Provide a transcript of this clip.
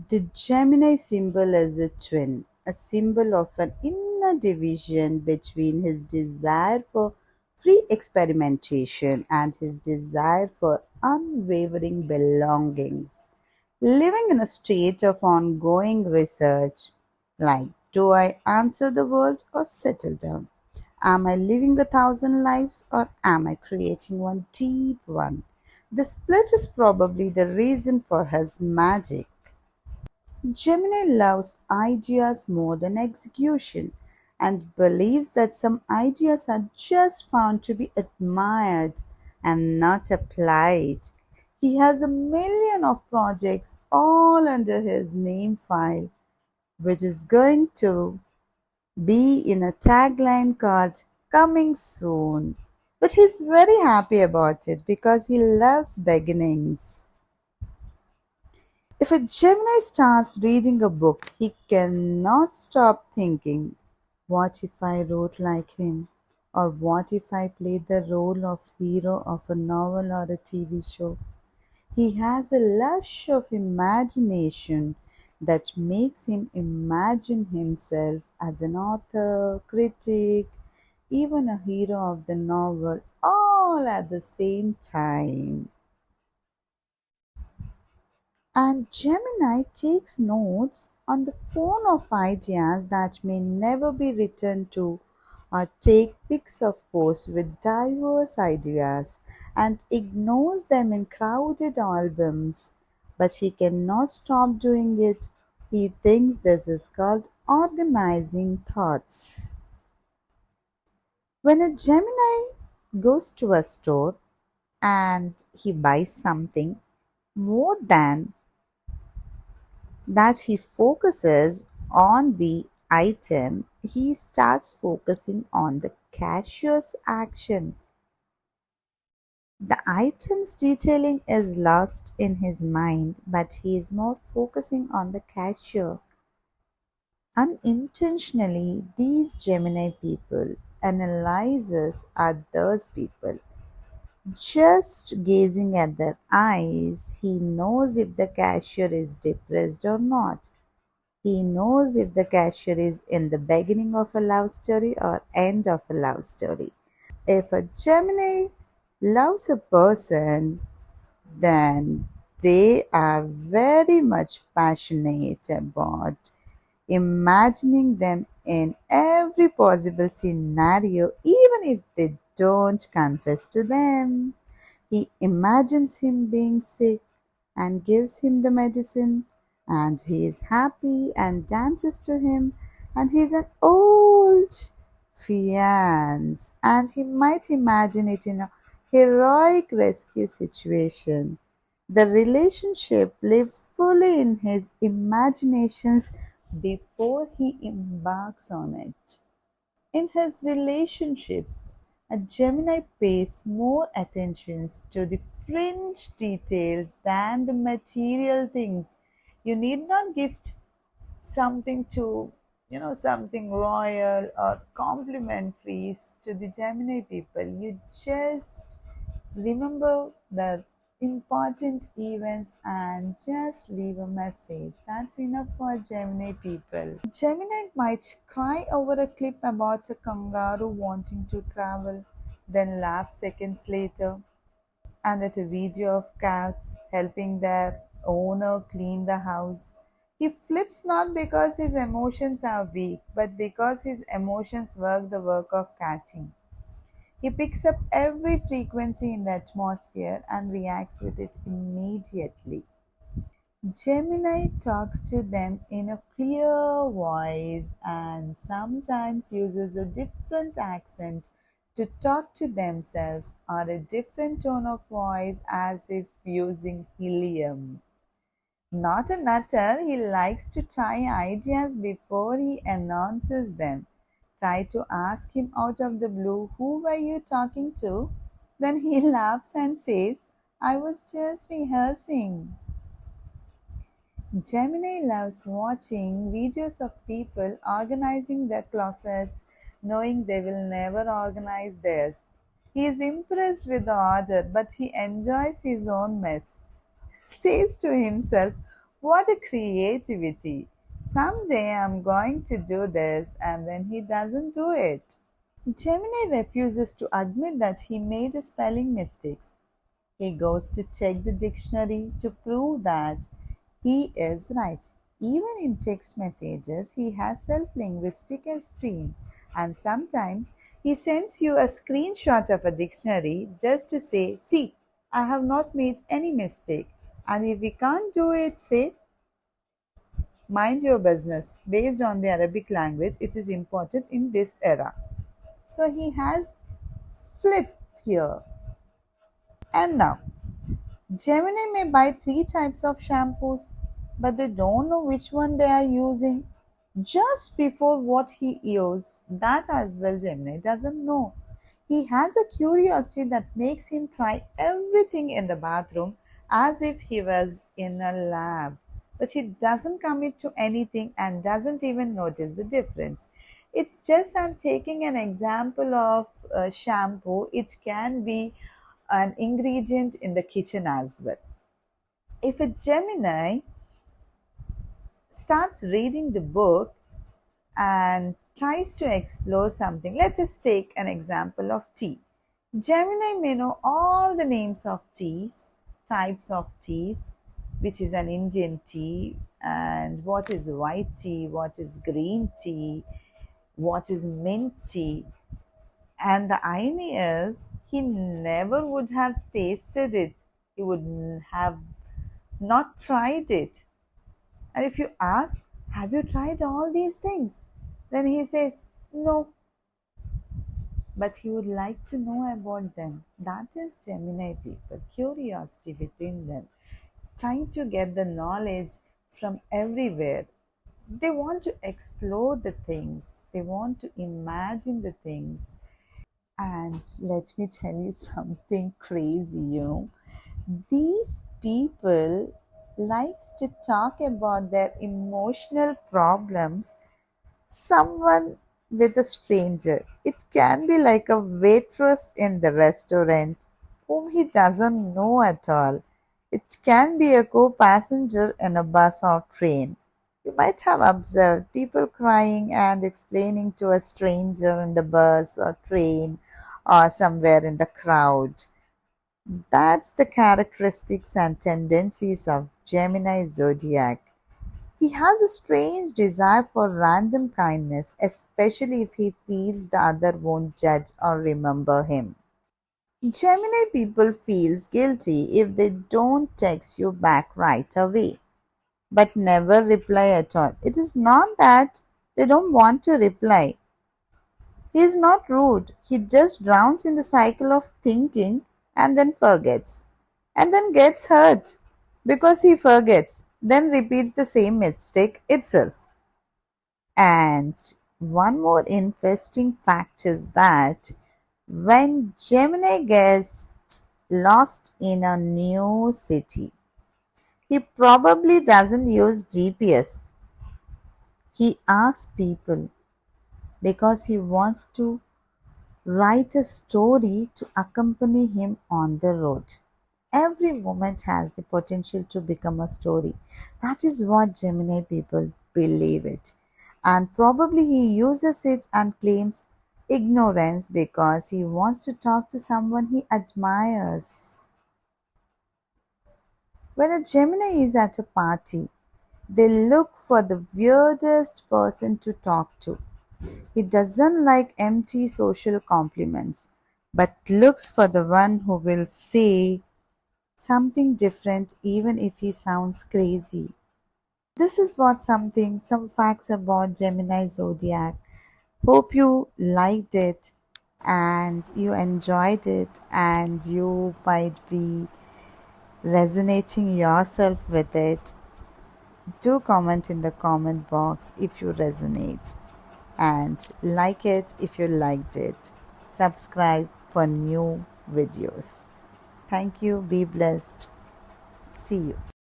The Gemini symbol is a twin, a symbol of an inner division between his desire for free experimentation and his desire for unwavering belongings. Living in a state of ongoing research, like do I answer the world or settle down? Am I living 1,000 lives or am I creating one deep one? The split is probably the reason for his magic. Gemini loves ideas more than execution and believes that some ideas are just found to be admired and not applied. He has a million of projects all under his name file, which is going to be in a tagline called Coming Soon. But he's very happy about it because he loves beginnings. If a Gemini starts reading a book, he cannot stop thinking, what if I wrote like him? Or what if I played the role of hero of a novel or a TV show? He has a lush of imagination that makes him imagine himself as an author, critic, even a hero of the novel, all at the same time. And Gemini takes notes on the phone of ideas that may never be returned to, or take pics of posts with diverse ideas and ignores them in crowded albums. But he cannot stop doing it. He thinks this is called organizing thoughts. When a Gemini goes to a store and he buys something, more than that he focuses on the item, he starts focusing on the cashier's action. The item's detailing is lost in his mind, but he is more focusing on the cashier. Unintentionally, these Gemini people analyzes others people. Just gazing at their eyes, he knows if the cashier is depressed or not. He knows if the cashier is in the beginning of a love story or end of a love story. If a Gemini loves a person, then they are very much passionate about imagining them in every possible scenario, even if they don't confess to them. He imagines him being sick and gives him the medicine, and he is happy and dances to him, and he is an old fiance, and he might imagine it in a heroic rescue situation. The relationship lives fully in his imaginations before he embarks on it. In his relationships, a Gemini pays more attention to the fringe details than the material things. You need not gift something to, something royal or complimentaries to the Gemini people. You just remember the important events and just leave a message. That's enough for Gemini people. Gemini might cry over a clip about a kangaroo wanting to travel, then laugh seconds later, and at a video of cats helping their owner clean the house. He flips not because his emotions are weak, but because his emotions work the work of catching. He picks up every frequency in the atmosphere and reacts with it immediately. Gemini talks to them in a clear voice and sometimes uses a different accent to talk to themselves or a different tone of voice as if using helium. Not a nutter, he likes to try ideas before he announces them. Try to ask him out of the blue, who were you talking to? Then he laughs and says, I was just rehearsing. Gemini loves watching videos of people organizing their closets, knowing they will never organize theirs. He is impressed with the order, but he enjoys his own mess. Says to himself, What a creativity! Someday I'm going to do this, and then he doesn't do it. Gemini refuses to admit that he made a spelling mistakes. He goes to check the dictionary to prove that he is right. Even in text messages, he has self linguistic esteem. And sometimes he sends you a screenshot of a dictionary just to say, see, I have not made any mistake. And if we can't do it, say, mind your business. Based on the Arabic language, it is important in this era. So he has flip here. And now, Gemini may buy three types of shampoos, but they don't know which one they are using. Just before what he used, that as well, Gemini doesn't know. He has a curiosity that makes him try everything in the bathroom as if he was in a lab. But he doesn't commit to anything and doesn't even notice the difference. It's just I'm taking an example of shampoo. It can be an ingredient in the kitchen as well. If a Gemini starts reading the book and tries to explore something, let us take an example of tea. Gemini may know all the names of teas, types of teas, which is an Indian tea, and what is white tea, what is green tea, what is mint tea. And the irony is, he never would have tasted it. He would have not tried it. And if you ask, have you tried all these things? Then he says, no. But he would like to know about them. That is Gemini people, curiosity within them, trying to get the knowledge from everywhere. They want to explore the things, they want to imagine the things. And let me tell you something crazy, These people likes to talk about their emotional problems someone with a stranger. It can be like a waitress in the restaurant whom he doesn't know at all. It can be a co-passenger in a bus or train. You might have observed people crying and explaining to a stranger in the bus or train or somewhere in the crowd. That's the characteristics and tendencies of Gemini zodiac. He has a strange desire for random kindness, especially if he feels the other won't judge or remember him. Gemini people feels guilty if they don't text you back right away, but never reply at all. It is not that they don't want to reply. He is not rude. He just drowns in the cycle of thinking and then forgets. And then gets hurt because he forgets, then repeats the same mistake itself. And one more interesting fact is that when Gemini gets lost in a new city, he probably doesn't use GPS. He asks people because he wants to write a story to accompany him on the road. Every moment has the potential to become a story. That is what Gemini people believe it. And probably he uses it and claims ignorance because he wants to talk to someone he admires. When a Gemini is at a party, they look for the weirdest person to talk to. He doesn't like empty social compliments, but looks for the one who will say something different even if he sounds crazy. This is some facts about Gemini zodiac. Hope you liked it and you enjoyed it and you might be resonating yourself with it. Do comment in the comment box if you resonate and like it if you liked it. Subscribe for new videos. Thank you. Be blessed. See you.